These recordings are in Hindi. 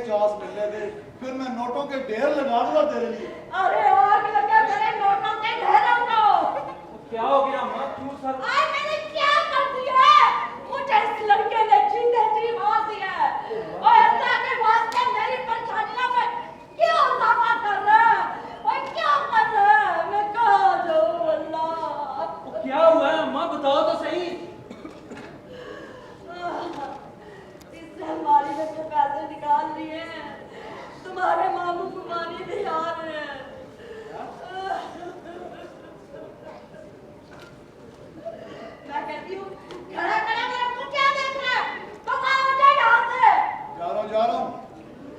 50 मिलने दे, फिर मैं नोटों के ढेर लगा दूंगा तेरे लिए। अरे आग लगा तेरे नोटों के ढेरों को। क्या हो गया अम्मा, क्यों सर? आज मैंने क्या कर दिया? मुझे इस लड़के ने जीते जी मार दिया है। और अल्लाह के वास्ते मेरी परेशानियों में क्यों इजाफा कर रहा है? और क्या कर रहा है? मैं कहाँ जाऊँ अल्लाह? क्या हुआ है अम्मा, बताओ तो सही। इससे हमारी में से पैसे निकाल लिए हैं, तुम्हारे मामू कुमारी भी आ रहे हैं। मैं कहती हूँ खड़ा खड़ा मेरा मुंह क्या देख रहा है? तो कहाँ हो जाए यहाँ से? जा रहा हूँ,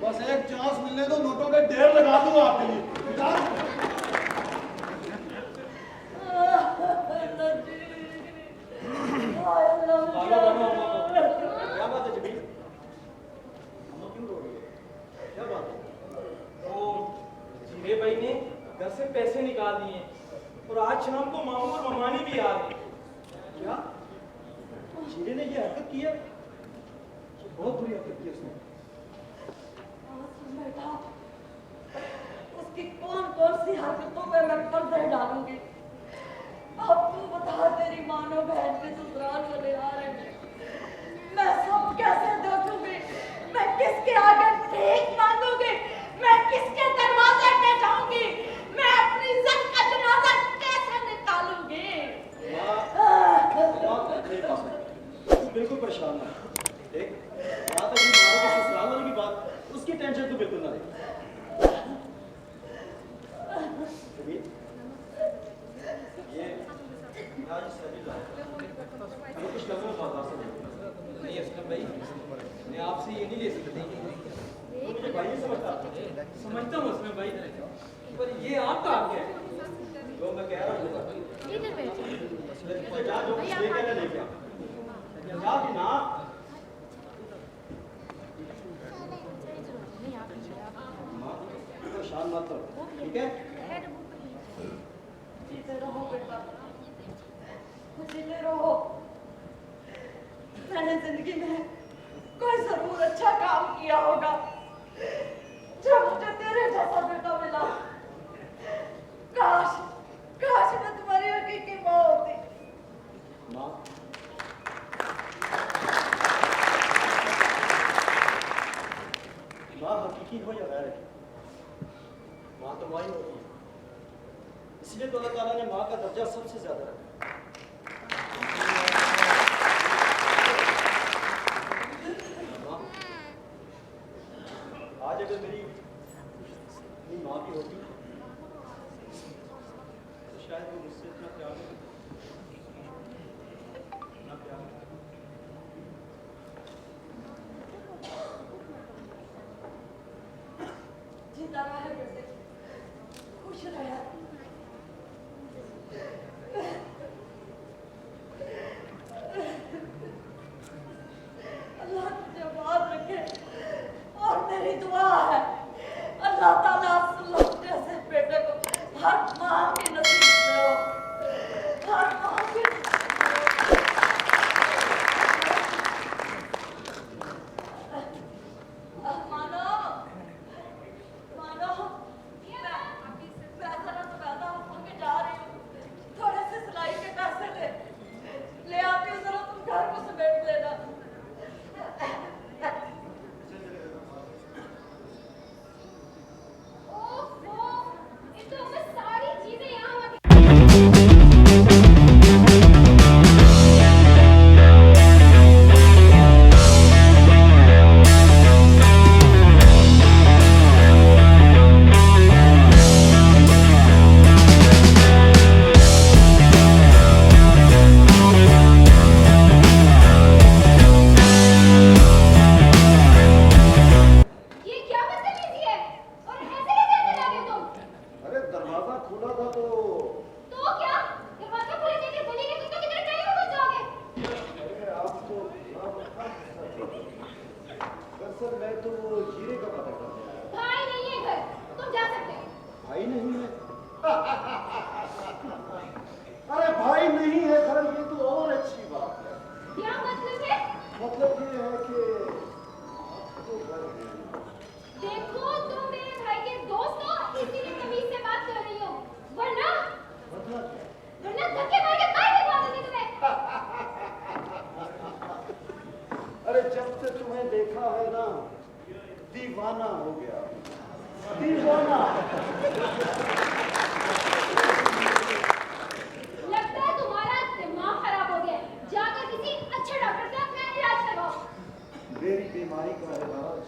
बस एक चांस मिलने दो, नोटों के ढेर लगा दूंगा आपके लिए। जा रहा हूँ। क्या बात है जबीर? अम्मा क्यों रो रही है? क्या बात है? ओ जीरे भाई ने घर से पैसे निकाल दिए और आज शाम को मामू और ममानी भी आ रहे हैं। क्या जीरे ने ये हरकत की है? बहुत बुरी हरकत की उसने। बेटा, उसकी कौन कौन सी हरकतों पे मैं पर्दे डालूंगी? अब तू बता, तेरी मानो बहन के ससुराल वाले आ रहे हैं, मैं सब कैसे देखूंगी? मैं किसके आगे भीख मांगूंगी? मैं किसके दरवाजे पे जाऊंगी? मैं अपनी इज्जत का जनाजा कैसे निकालूंगी? बिल्कुल परेशान ना देख, बात अभी मानो के ससुराल वाले की बात, उसकी टेंशन तो बिल्कुल ना ले। ये आज सभी लाए कुछ लम्हों बाजार से नहीं असलम भाई, मैं आपसे ये नहीं ले सकती। तो मुझे भाई नहीं समझता हूँ उसमें भाई, पर ये आपका आ गया जो मैं कह रहा हूँ। जा जो लेके ना लेके जा ना। परेशान मत करो, ठीक है? जीते रहो बेटा, जीते रहो। मैंने जिंदगी में कोई जरूर अच्छा काम किया होगा जब मुझे तेरे जैसा बेटा मिला। काश काश मैं तुम्हारी हकीकी माँ होती। माँ हकीकी हो या गैर, माँ तो माँ ही होती है, इसलिए तो अल्लाह ताला ने माँ का दर्जा सबसे ज्यादा रखा। आज अगर मेरी माँ भी होती तो शायद वो मुझसे इतना प्यार ना प्यार। जीता रहे बेटे, खुश रहे। अल्लाह तुझे बात रखे और मेरी दुआ है अल्लाह ताला सुल्लत जैसे बेटे को हर माँ की नसीब दे, हर माँ की। मानो मानो मैं जरा तो पैदा होके जा रही हूँ, थोड़े से सिलाई के पैसे ले आती हूँ, जरा तुम घर को समेट लेना। सर मैं तो जीरे का पता कर रहा हूँ। भाई नहीं है घर, तुम जा सकते हो। भाई नहीं है? अरे भाई नहीं है घर, ये तो और अच्छी बात है। क्या मतलब है? मतलब ये है कि आपको घर नहीं। दीवाना हो गया, दीवाना। लगता है तुम्हारा दिमाग खराब हो गया है। जाकर किसी अच्छे डॉक्टर से अपना इलाज करवाओ। मेरी बीमारी का इलाज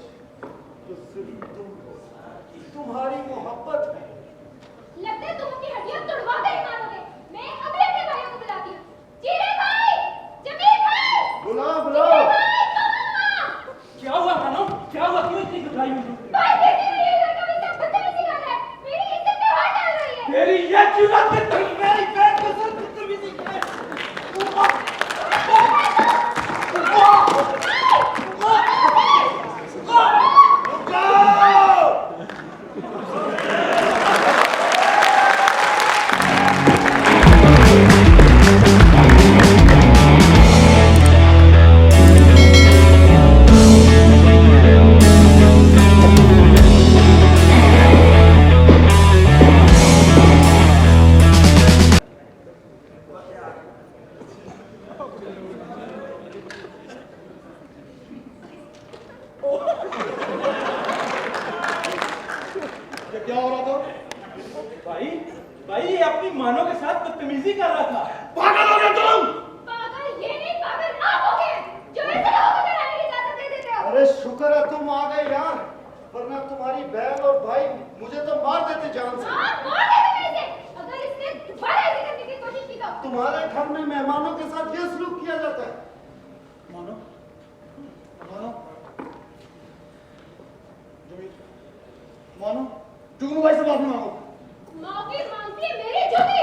तो सिर्फ तुम हो, तुम्हारी मोहब्बत है। लगता है तुम अपनी हड्डियां तोड़वा कर ही मारोगे। मैं अभी अपने भाइयों को बुलाती हूँ। जीरे भाई, जमील भाई, बुलाओ बुलाओ। जीरे भाई, कौन? क्या हुआ मानो? क्या हुआ? क्यों इतनी घबराई हुई हो? भाई देखिए मेरी लड़का मुझसे बदतमीजी कर रहा है। मेरी इज्जत पे हाथ डाल रही है। तेरी ये जुर्रत है, तुम मेरी बहन के साथ बदतमीजी करे। ये क्या हो रहा था? भाई, भाई ये अपनी मानो के साथ बदतमीजी कर रहा था। पागल हो गए तुम? पागल ये नहीं, पागल आप हो गए जो ऐसे लोगों को कराने की इजाजत दे देते हो। अरे शुक्र है तुम आ गए यार, वरना तुम्हारी बहन और भाई मुझे तो मार देते जान से। हाँ, मार देते कैसे? अगर इसने दोबारा ऐसे करने की कोशिश की तो। तुम्हारे घर में मेहमानों के साथ ये सलूक किया जाता है। मानो, मानो, मानो, जुगनू भाई से माफी मांगो। माफी मांगती है मेरी जुगी।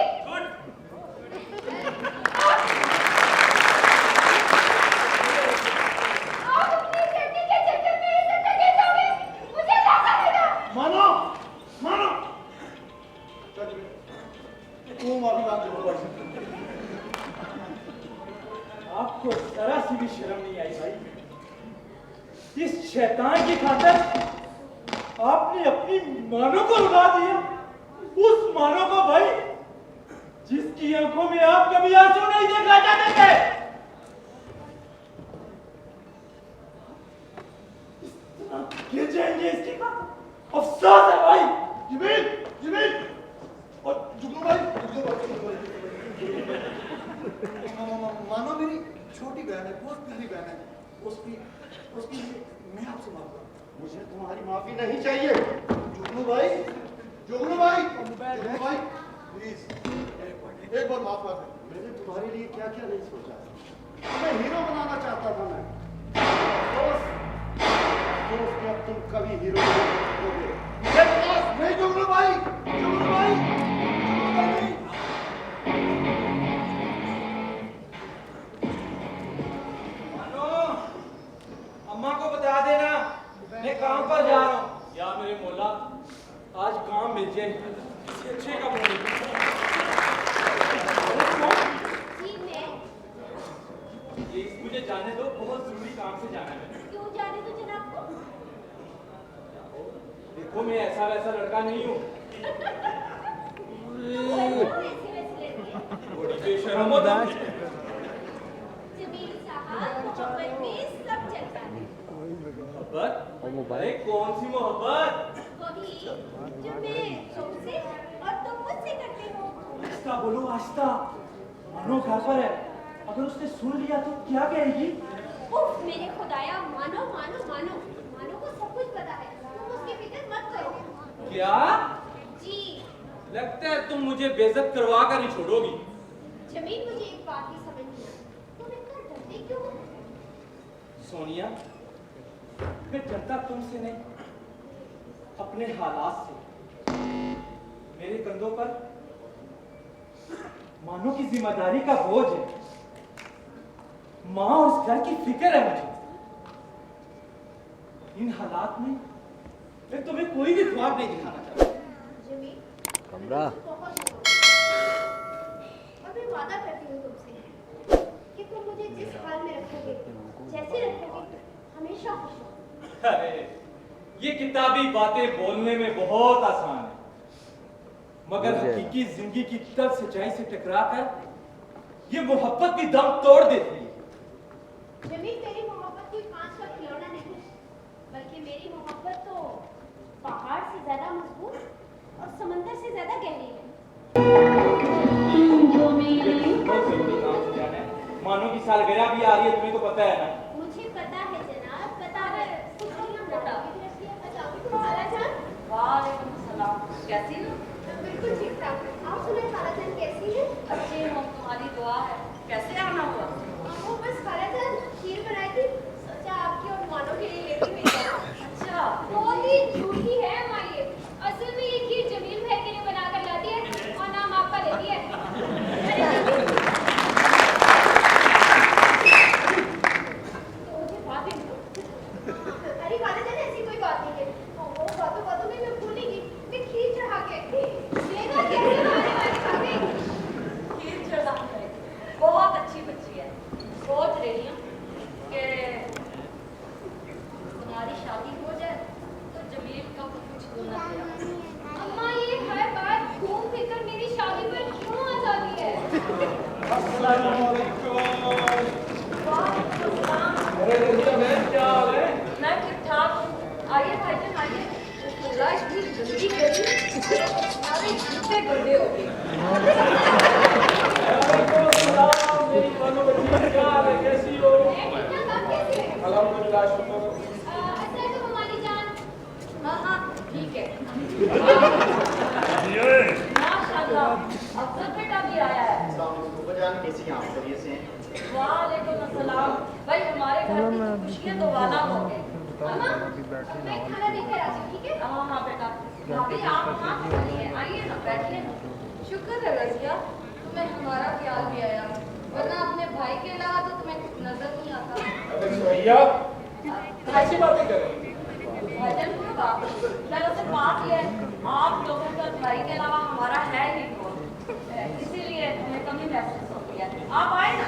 आप अपनी सेफ्टी के चक्कर में इसे तके जाओगे। मुझे लासा देना। मानो, मानो। चल तू माफी मांग जुगनू भाई से। आपको जरा सी भी शर्म नहीं आई भाई? इस शैतान की खातिर आपने अपनी मानो को रुला दिया। उस मानो को भाई जिसकी आंखों में आप कभी आंसू नहीं देखना चाहते थे। गिर जाएंगे इसकी खातिर। अफसोस है भाई। जमील, जमील, और जुगनू भाई, जुगनू भाई, जुगनू भाई। मानो मेरी छोटी बहन है, बहुत प्यारी बहन है। उसकी मैं आपसे माफ करता हूँ। मुझे तुम्हारी माफी नहीं चाहिए। जुगनू भाई, जुगनू भाई, जुगनू भाई, प्लीज एक बार माफ कर दे। मैंने तुम्हारे लिए क्या क्या नहीं सोचा। तुम्हें हीरो बनाना चाहता था मैं। दोस्त कि अब तुम कभी हीरो नहीं बनोगे। नहीं जुगनू भाई, जुगनू भाई, जुगनू भाई नहीं। अम्मा को बता देना मैं काम पर जा रहा हूँ। या मेरे मौला आज काम मिल जाए किसी अच्छे का बोल। जी मैं ये मुझे जाने दो, बहुत जरूरी काम से जाना है। क्यों जाने दो जनाब को? देखो मैं ऐसा वैसा लड़का नहीं हूँ। बड़ी बेशर्म हो तुम। जमील साहब मोहब्बत में सब चलता है। मोहब्बत? अरे कौन सी मोहब्बत? वही जो मैं तुमसे और तुम मुझसे करते हो। आस्ता बोलो आस्ता। मानो घर पर है, अगर उसने सुन लिया तो क्या कहेगी? उफ मेरे खुदाया, मानो मानो मानो मानो को सब कुछ पता है। तुम उसकी फिक्र मत करो। क्या? जी लगता है तुम मुझे बेइज्जत करवा कर ही छोड़ोगी। जमीन मुझे एक बात ही समझ नहीं आई। तुम इतना डरते क्यों हो? सोनिया मैं डरता तुमसे नहीं, अपने हालात से। मेरे कंधों पर मानो की जिम्मेदारी का बोझ है। माँ और उस घर की फिक्र है मुझे। इन हालात में मैं तुम्हें कोई भी ख्वाब नहीं दिखाना चाहता। जमीन कमरा बहुत और मैं वादा करती हूँ तुमसे कि तुम मुझे जिस हाल में रखोगे, जैसे रखोगे, हमेशा खुश रहो। अरे ये किताबी बातें बोलने में बहुत आसान है, मगर हकीकी जिंदगी की तब सच्चाई से टकराकर ये मोहब्बत भी दम तोड़ देती है। जमीन मेरी मोहब्बत कोई कांच का खिलौना नहीं, बल्कि मेरी मोहब्बत ज्यादा मजबूत और समंदर से ज्यादा गहरी है। बहुत जरूरी काम से जाना है। मानो की सालगिरह भी आ रही है, तुम्हें तो पता है ना। मुझे पता है जनाब, पता है। बेटा। खालाजान, वालेकुम सलाम। कैसी हो? बिल्कुल ठीक ठाक। आप सुने खालाजान कैसी है? अच्छी हूँ, तुम्हारी दुआ है। कैसे आना हुआ? वो बस खालाजान खीर बनाई थी, सोचा आपकी और मानो के लिए लेती हुई जाऊं। अच्छा। बहुत ही झूठी है अम्मा ये। असल में ये खीर जमील भाई के लिए बनाकर लाती है और नाम आपका लेती है। अरे खालाजान ऐसी कोई बात नहीं है। वो बातों बातों में मैं भूल ही गई। मैं खीर चढ़ा के देखा कैसे हमारे वाली खा गई। खीर चढ़ा है। बहुत अच्छी बच्ची है। सोच रही हूँ कि तुम्हारी शादी हो जाए तो जमील का कुछ होना चाहिए। अम्मा ये हर बार घूम फिर कर मेरी शादी पर क्यों आ जाती है? अस्सलाम वालेकुम। वालेकुम सलाम। अरे रजिया बहन, क्या हाल है? मैं ठीक ठाक हूँ। आइए भाईजान आइए। अल्लाह इतनी जल्दी करी, सारे जूते गंदे हो गए। वालेकुम अस्सलाम। मेरी मानो बच्ची, क्या हाल है? कैसी हो? मैं ठीक ठाक, आप कैसे हैं? अल्हम्दुलिल्लाह, शुक्र। अच्छा तो हमारी जान। हाँ हाँ ठीक है। माशाल्लाह, अफजल बेटा भी आया है। कैसी हैं आप? खैरियत से हैं? वालेकुम अस्सलाम। भाई हमारे घर की तो खुशियाँ दोबारा हो गई। अम्मा मैं खाना लेकर आती हूँ, ठीक है? हाँ हाँ बेटा। भाभी आप वहाँ चलिए, आइए ना बैठिए ना। शुक्र है रजिया, तुम्हें हमारा ख्याल भी आया, वरना अपने भाई के अलावा तो तुम्हें कुछ नजर नहीं आता। अरे सुरैया, कैसी बातें कर रही हैं? भाईजान कोई बात नहीं, दरअसल बात यह है आप लोगों का भाई के अलावा हमारा है ही कौन, इसीलिए हमें कमी महसूस होती है। आप आए ना।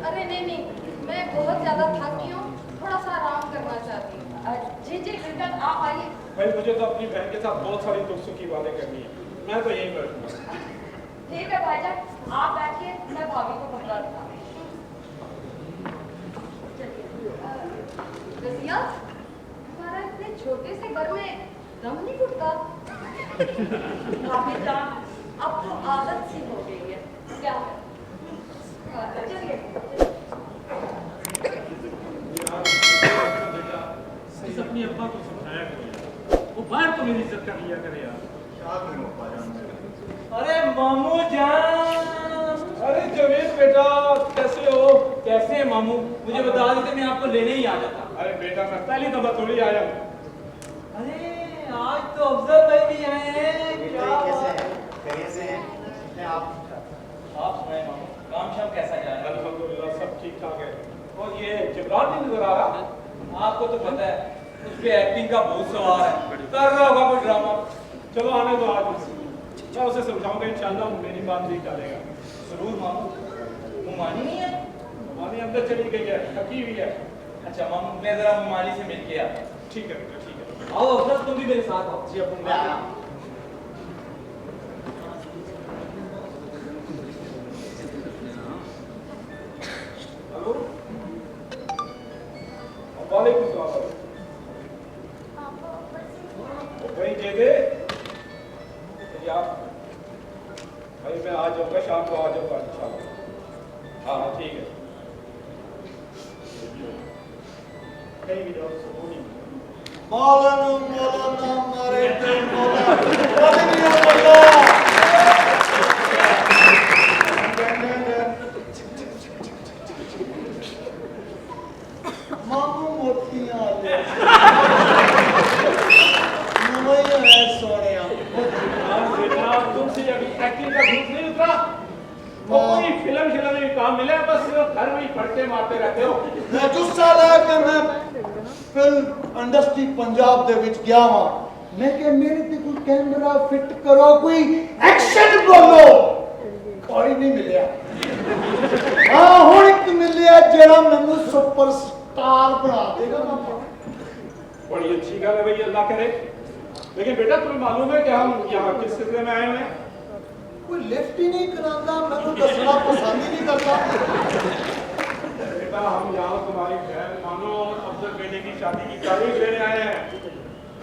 अरे नहीं, मैं बहुत ज्यादा थकी हूँ, थोड़ा सा आराम करना चाहती हूँ। जी जी बिल्कुल, आप आइए। भाई मुझे तो अपनी बहन के साथ बहुत सारी दुख सुख की बातें करनी है, मैं तो यहीं बैठूंगा। ठीक है भाईजान, आप बैठिए, मैं भाभी को बताता हूँ। रजिया, हमारा इतने छोटे से घर में दम नहीं घुटता। भाभी जान, अब तो आदत सी हो गई है, क्या करें। चलिए। इस अपनी अब्बा को समझाया करो यार, वो बाहर तो मेरी इज्जत कर लिया करे यार। क्या करूं अब्बा जान? अरे मामू जान, अरे जमील बेटा, कैसे हो? कैसे हैं मामू? मुझे बता देते, मैं आपको लेने ही आ जाता। अरे बेटा, मैं पहली दफा थोड़ी आया हूँ। अरे आज तो अफजल भाई भी आए हैं। क्या कैसे बात? हैं? खैरियत से हैं? आप सुनाए मामू, काम शाम कैसा जा रहा है? अल्हम्दुलिल्लाह सब ठीक ठाक है। और ये जिब्रान नहीं नजर आ रहा? आपको तो पता है उस पे एक्टिंग का बहुत सवाल है, कर रहा होगा कोई ड्रामा। चलो आने दो, आज मैं उसे समझाऊंगा, इंशाल्लाह मेरी बात नहीं टालेगा। जरूर मामू। मुमानी नहीं है? हमारी अंदर चली गई है, थकी हुई है। अच्छा मामू, मैं जरा मुमानी से मिल के आता हूँ। ठीक है बेटा, ठीक है। आओ अफजल, तुम भी मेरे साथ आओ। जी अब्बू मैं आया। हेलो, वालेकुम सलाम। वही दे दे यार, भाई मैं आ जाऊंगा, शाम को आ जाऊंगा इंशाल्लाह। हाँ ठीक है, कहीं भी जाओ सुकून ही मिलेगा। मौलाना मारे ते मौला अल्लाह। मामू मोतियां ले नवैया है सोनिया। बेटा, तुमसे अभी एक्टिंग का भूत नहीं उतरा? वो कोई फिल्म में काम मिला है, बस सिर्फ घर में ही फटके मारते रहते हो। मैं जो साल है कि मैं फिल्म इंडस्ट्री पंजाब दे विच गया वा, मैं कि मेरे ते कोई कैमरा फिट करो, कोई एक्शन बोलो, कोई नहीं मिलिया। हाँ हुण एक मिलिया जेड़ा मैनू सुपरस्टार बना देगा मामा। बड़ी अच्छी गल है भाई, अल्लाह करे। लेकिन बेटा तुम्हें मालूम है कि हम यहाँ किस सिलसिले में आए हुए हैं? कोई लिफ्ट ही नहीं कराता, मैनू दसना पसंद ही नहीं करता। बेटा हम यहाँ तुम्हारी बहन मानो और अफजल बेटे की शादी की तारीख लेने आए हैं।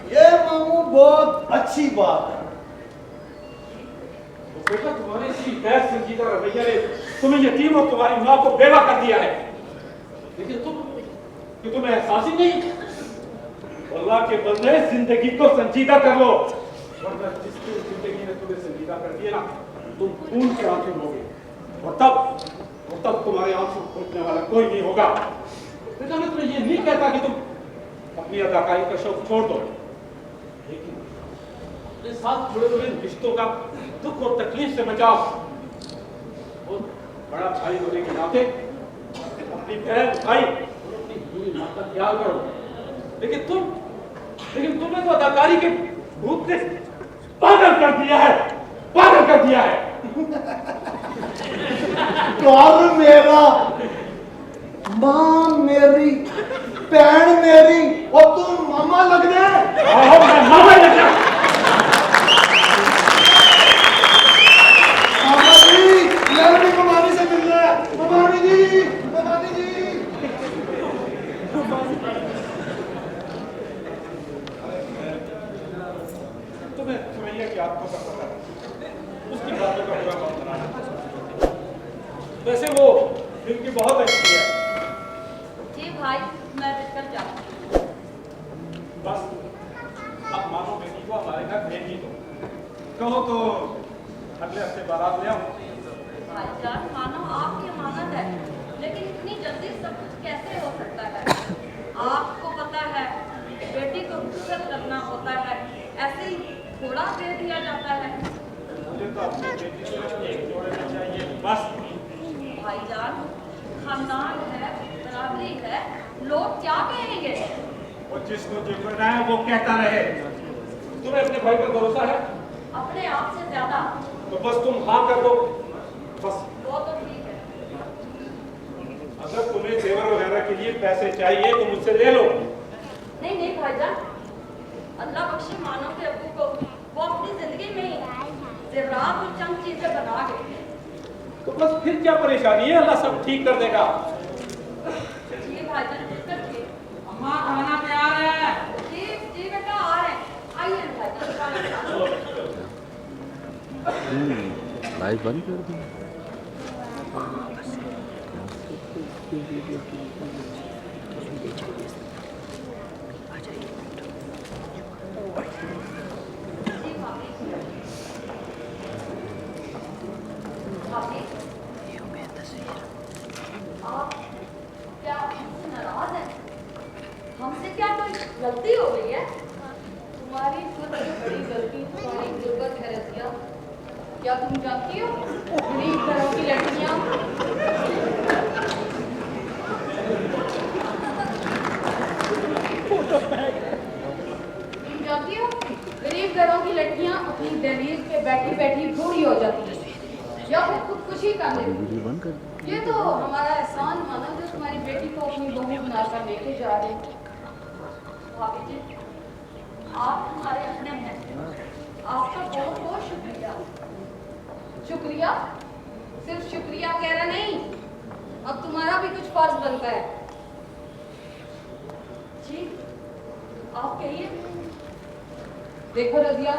ये मामू बहुत अच्छी बात है। तो बेटा तुम्हारे इसी गैर संजीदा रवैया ने तुम्हें यतीम और तुम्हारी माँ को बेवा कर दिया है। लेकिन तुम्हें एहसास ही नहीं। अल्लाह के बंदे जिंदगी को संजीदा कर लो, वरना जिसकी जिंदगी ने तुम्हें संजीदा कर दिया ना, तुम खून के आंसू लोगे और तब तुम्हारे आंसू फूटने वाला कोई नहीं होगा। बेटा मैं तुम्हें ये नहीं कहता कि तुम अपनी अदाकारी का शौक छोड़ दो, लेकिन अपने साथ जुड़े हुए रिश्तों का दुख और तकलीफ से बचाओ। और बड़ा भाई होने के नाते अपनी बहन भाई और अपनी पूरी माँ का ख्याल करो। लेकिन तुमने तो अदाकारी के भूत ने पागल कर दिया है, पागल कर दिया है। घर मेरा, माँ मेरी, बहन मेरी और तुम मामा लग गए। मैं मामा लग गया। मामा जी, मैं भी ममानी से मिल रहा है। ममानी जी, ममानी जी। तुम्हें यह क्या आपको पता है, उसकी बातों का बुरा मत बनाना। वैसे वो दिल की बहुत अच्छी है। जी भाई, मैं बिल्कुल जाती हूँ। बस अब मानो बेटी को हमारे घर भेज ही दो। कहो तो अगले हफ्ते बारात ले आओ। भाईजान, मानो आपकी अमानत है, लेकिन इतनी जल्दी सब कुछ कैसे हो सकता है? आपको पता है बेटी को रुखसत करना होता है, ऐसे ही थोड़ा दे दिया जाता है। मुझे तो अपनी बेटी सिर्फ एक जोड़े में चाहिए बस। भाईजान, खानदान है, बराबरी है, लोग क्या कहेंगे? और जिसको जो करना है वो कहता रहे। तुम्हें अपने भाई पर भरोसा है? अपने आप से ज्यादा। तो बस तुम हाँ कर दो बस। वो तो ठीक है। अगर तुम्हें जेवर वगैरह के लिए पैसे चाहिए तो मुझसे ले लो। नहीं नहीं भाईजान, अल्लाह बख्शे मानो के अब्बू को, वो अपनी जिंदगी में ही जेवरात और चंद चीजें बना गए। तो बस फिर क्या परेशानी है, अल्लाह सब ठीक कर देगा। जी भाईजान, बिल्कुल ठीक। अम्मा खाना तैयार है। जी जी बेटा, आ रहे हैं। आइए भाईजान, खाना लाइव बंद कर दी। आप क्या हमसे नाराज हैं? हमसे क्या कोई गलती हो गई है? तुम्हारी सबसे बड़ी गलती तुम्हारी गुर्बत है रज़िया। क्या तुम जानती हो गरीब घरों की लड़कियां तुम जानती हो गरीब घरों की लड़कियां अपनी दहलीज पे बैठी बैठी बूढ़ी हो जाती हैं या फिर खुदकुशी कर लेती वीडियो बंद कर दी। हैं। ये तो हमारा एहसान मानो जो तुम्हारी बेटी को अपनी बहू बनाकर लेके जा रहे हैं। भाभी जी, आप हमारे अपने हैं, आपका बहुत बहुत शुक्रिया। शुक्रिया? सिर्फ शुक्रिया कहना नहीं, अब तुम्हारा भी कुछ फर्ज बनता है। जी आप कहिए। देखो रज़िया,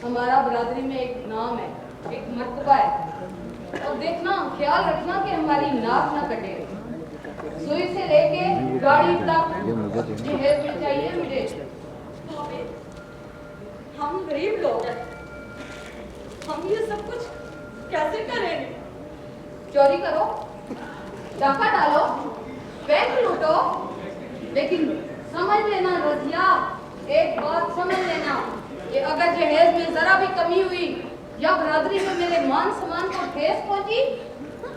हमारा बरादरी में एक नाम है, एक मर्तबा है, और देखना ख्याल रखना कि हमारी नाक ना कटे। सुई से लेके गाड़ी तक जहेज में चाहिए मुझे। भाभी, हम गरीब लोग हैं, हम ये सब कुछ कैसे करेंगे? चोरी करो, डाका डालो, बैंक लूटो, लेकिन समझ लेना रज़िया, एक बात समझ लेना कि अगर जहेज में जरा भी कमी हुई या बरादरी में मेरे मान सम्मान को ठेस पहुंची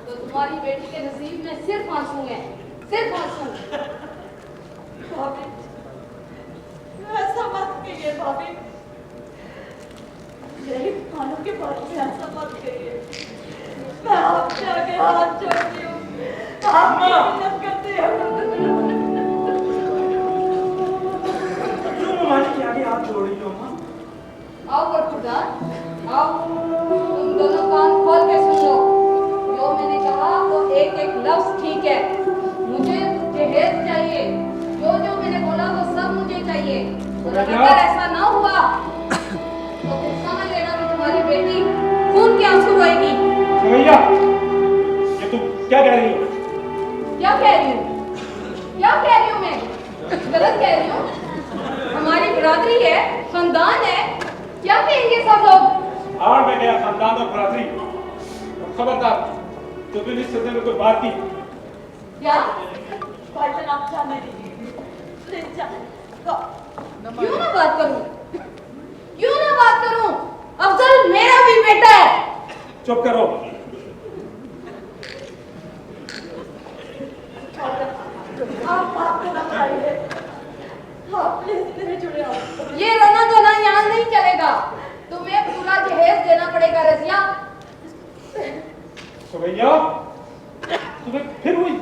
तो तुम्हारी बेटी के नसीब में सिर्फ आंसू हैं, सिर्फ आंसू। भाभी, ऐसा मत कहिए भाभी, गरीब खानों के बारे में ऐसा मत कहिए। मैं आपके आगे हाथ जोड़ती हूँ, आपकी मदद करती हूँ। क्यों ममानी के आगे हाथ जोड़ रही हो अम्मा? आओ बरखुरदार, आओ, तुम दोनों कान खोल के सुन लो। जो मैंने कहा वो एक एक लफ्ज ठीक है। मुझे जहेज चाहिए, जो जो मैंने बोला वो सब मुझे चाहिए। और अगर ऐसा ना हुआ तो फिर समझ लेना कि तुम्हारी बेटी खून के आंसू रोएगी। सुरैया, ये तुम क्या कह रही हो? क्या कह रही हूँ? क्या कह रही हूँ मैं? गलत कह रही हूँ? हमारी बिरादरी है, खानदान है, क्या कहेंगे सब लोग? हार में गया खानदान और बरादरी। और खबरदार, जो भी इस सिलसिले में कोई बात की। क्या? भाईजान आप जाने दीजिए प्लीज जाने क्यों ना बात करूं? क्यों ना बात करूं? अफजल मेरा भी बेटा है। चुप करो। आप बात को ना बताइए आप प्लीज मेरे जुड़े आओ ये रोना धोना यहाँ नहीं चलेगा। तुम्हें पूरा जहेज देना पड़ेगा रजिया। सुरैया, तुम्हें फिर हुई?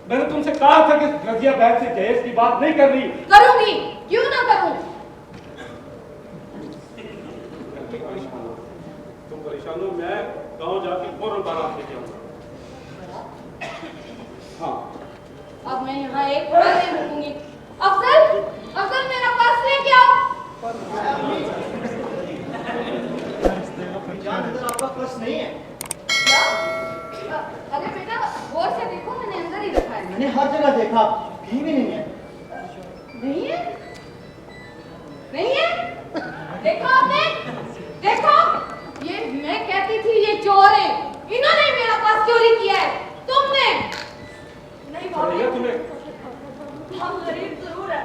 मैंने तुमसे कहा था कि रजिया बहन से जहेज की बात नहीं कर रही। करूंगी, क्यों ना करूं? तुम परेशान हो, मैं गांव जाके फौरन बारात लेके आऊंगा। हाँ, अब मैं यहाँ एक पल नहीं रुकूंगी। अफजल, अफजल मेरा पर्स लेके आओ। जान अंदर आपका पर्स नहीं है। क्या? अरे बेटा गौर से देखो, मैंने अंदर ही रखा है। मैंने हर जगह देखा, कहीं भी नहीं है। नहीं है? नहीं है? देखो आपने? देखो, ये मैं कहती थी ये चोर है। इन्होंने मेरा पर्स चोरी किया है। तुमने? नहीं सुरैया, भाभी तुम्हें हम गरीब जरूर है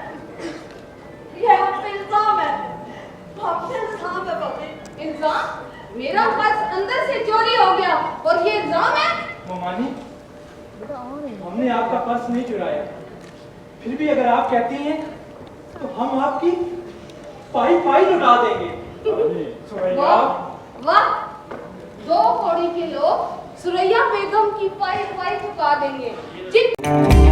ये हम पे इल्जाम है हमसे इल्जाम है भाभी इल्जाम? मेरा पर्स अंदर से चोरी हो गया और ये इल्जाम है? ममानी, हमने आपका पर्स नहीं चुराया। फिर भी अगर आप कहती हैं तो हम आपकी पाई पाई लुटा देंगे। सुरैया, वाह, वाह, 2 कौड़ी के लोग सुरैया बेगम की पाई पाई चुका देंगे।